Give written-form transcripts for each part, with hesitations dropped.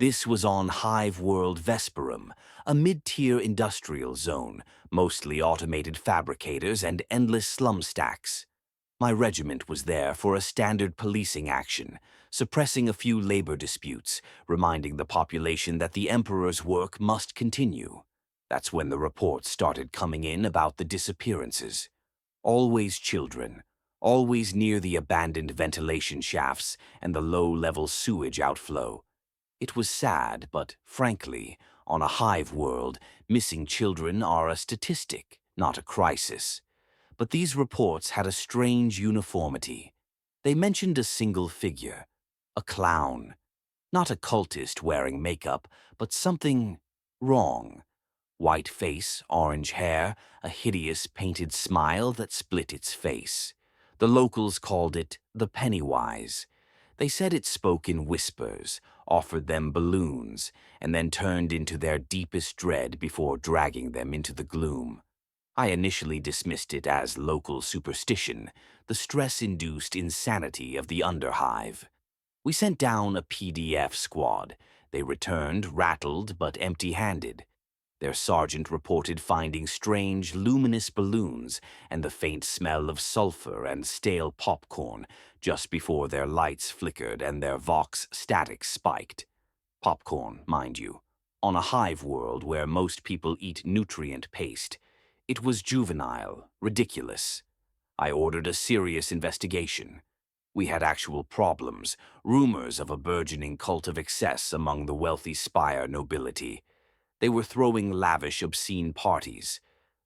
This was on Hive World Vesperum, a mid-tier industrial zone, mostly automated fabricators and endless slum stacks. My regiment was there for a standard policing action, suppressing a few labor disputes, reminding the population that the Emperor's work must continue. That's when the reports started coming in about the disappearances. Always children, always near the abandoned ventilation shafts and the low-level sewage outflow. It was sad, but frankly, on a hive world, missing children are a statistic, not a crisis. But these reports had a strange uniformity. They mentioned a single figure, a clown. Not a cultist wearing makeup, but something wrong. White face, orange hair, a hideous painted smile that split its face. The locals called it the Pennywise. They said it spoke in whispers, offered them balloons, and then turned into their deepest dread before dragging them into the gloom. I initially dismissed it as local superstition, the stress-induced insanity of the underhive. We sent down a PDF squad. They returned, rattled but empty-handed. Their sergeant reported finding strange, luminous balloons and the faint smell of sulfur and stale popcorn just before their lights flickered and their Vox statics spiked. Popcorn, mind you. On a hive world where most people eat nutrient paste, it was juvenile, ridiculous. I ordered a serious investigation. We had actual problems, rumors of a burgeoning cult of excess among the wealthy spire nobility. They were throwing lavish, obscene parties.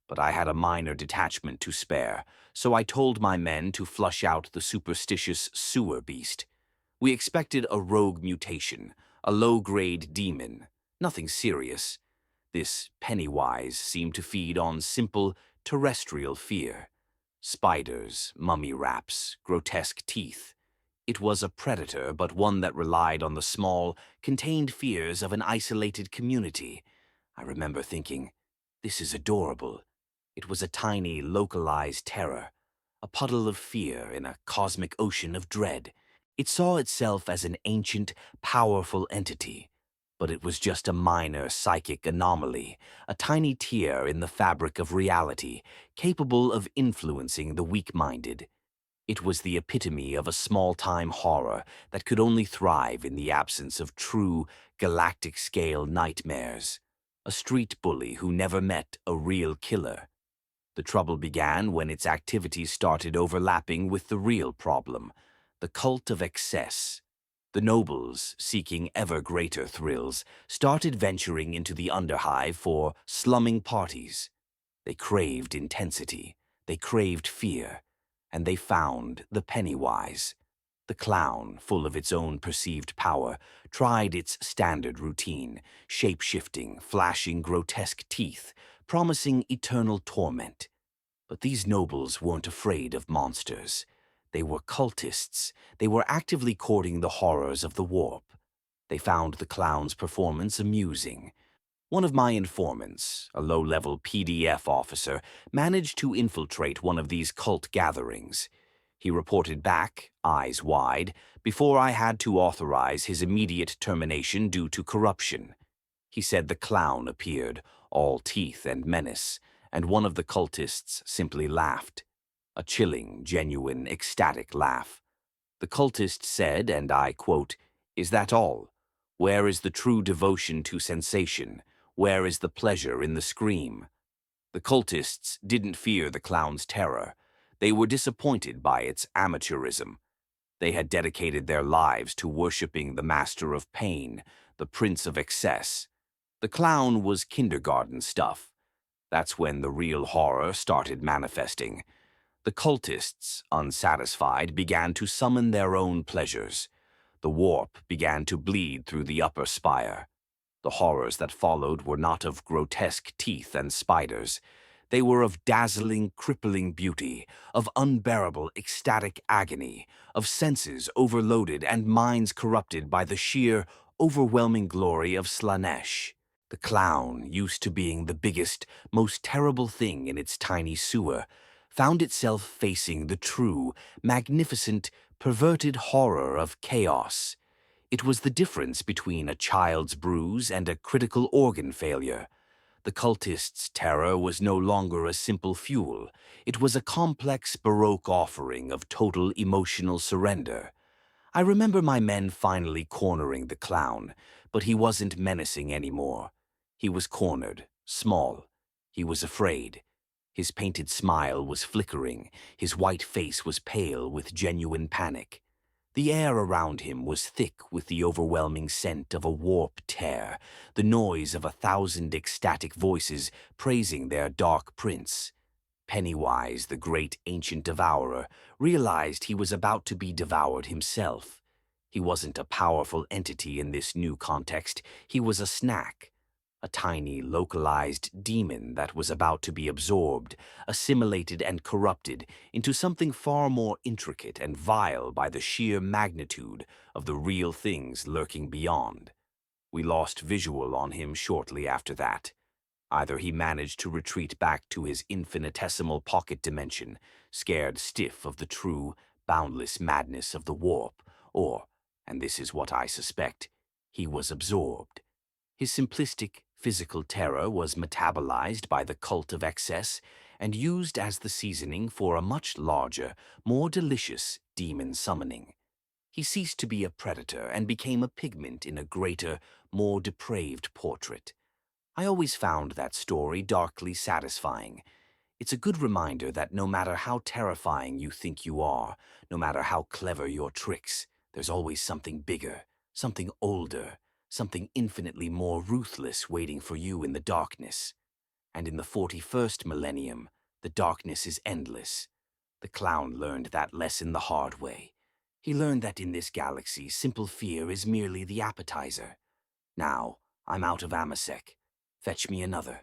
But I had a minor detachment to spare, so I told my men to flush out the superstitious sewer beast. We expected a rogue mutation, a low-grade demon, nothing serious. This Pennywise seemed to feed on simple, terrestrial fear. Spiders, mummy wraps, grotesque teeth. It was a predator, but one that relied on the small, contained fears of an isolated community. I remember thinking, this is adorable. It was a tiny, localized terror, a puddle of fear in a cosmic ocean of dread. It saw itself as an ancient, powerful entity, but it was just a minor psychic anomaly, a tiny tear in the fabric of reality, capable of influencing the weak-minded. It was the epitome of a small-time horror that could only thrive in the absence of true, galactic-scale nightmares. A street bully who never met a real killer. The trouble began when its activities started overlapping with the real problem, the cult of excess. The nobles, seeking ever greater thrills, started venturing into the underhive for slumming parties. They craved intensity, they craved fear, and they found the Pennywise. The clown, full of its own perceived power, tried its standard routine, shape-shifting, flashing grotesque teeth, promising eternal torment. But these nobles weren't afraid of monsters. They were cultists. They were actively courting the horrors of the warp. They found the clown's performance amusing. One of my informants, a low-level PDF officer, managed to infiltrate one of these cult gatherings. He reported back, eyes wide, before I had to authorize his immediate termination due to corruption. He said the clown appeared, all teeth and menace, and one of the cultists simply laughed. A chilling, genuine, ecstatic laugh. The cultist said, and I quote, "Is that all? Where is the true devotion to sensation? Where is the pleasure in the scream?" The cultists didn't fear the clown's terror. They were disappointed by its amateurism. They had dedicated their lives to worshipping the master of pain, the prince of excess. The clown was kindergarten stuff. That's when the real horror started manifesting. The cultists, unsatisfied, began to summon their own pleasures. The warp began to bleed through the upper spire. The horrors that followed were not of grotesque teeth and spiders. They were of dazzling, crippling beauty, of unbearable, ecstatic agony, of senses overloaded and minds corrupted by the sheer, overwhelming glory of Slanesh. The clown, used to being the biggest, most terrible thing in its tiny sewer, found itself facing the true, magnificent, perverted horror of chaos. It was the difference between a child's bruise and a critical organ failure. The cultists' terror was no longer a simple fuel. It was a complex Baroque offering of total emotional surrender. I remember my men finally cornering the clown, but he wasn't menacing anymore. He was cornered, small. He was afraid. His painted smile was flickering. His white face was pale with genuine panic. The air around him was thick with the overwhelming scent of a warp tear, the noise of 1,000 ecstatic voices praising their dark prince. Pennywise, the great ancient devourer, realized he was about to be devoured himself. He wasn't a powerful entity in this new context. He was a snack, a tiny, localized demon that was about to be absorbed, assimilated and corrupted into something far more intricate and vile by the sheer magnitude of the real things lurking beyond. We lost visual on him shortly after that. Either he managed to retreat back to his infinitesimal pocket dimension, scared stiff of the true, boundless madness of the warp, or, and this is what I suspect, he was absorbed. His simplistic, physical terror was metabolized by the cult of excess and used as the seasoning for a much larger, more delicious demon summoning. He ceased to be a predator and became a pigment in a greater, more depraved portrait. I always found that story darkly satisfying. It's a good reminder that no matter how terrifying you think you are, no matter how clever your tricks, there's always something bigger, something older, something infinitely more ruthless waiting for you in the darkness. And in the 41st millennium, the darkness is endless. The clown learned that lesson the hard way. He learned that in this galaxy, simple fear is merely the appetizer. Now, I'm out of Amasek. Fetch me another.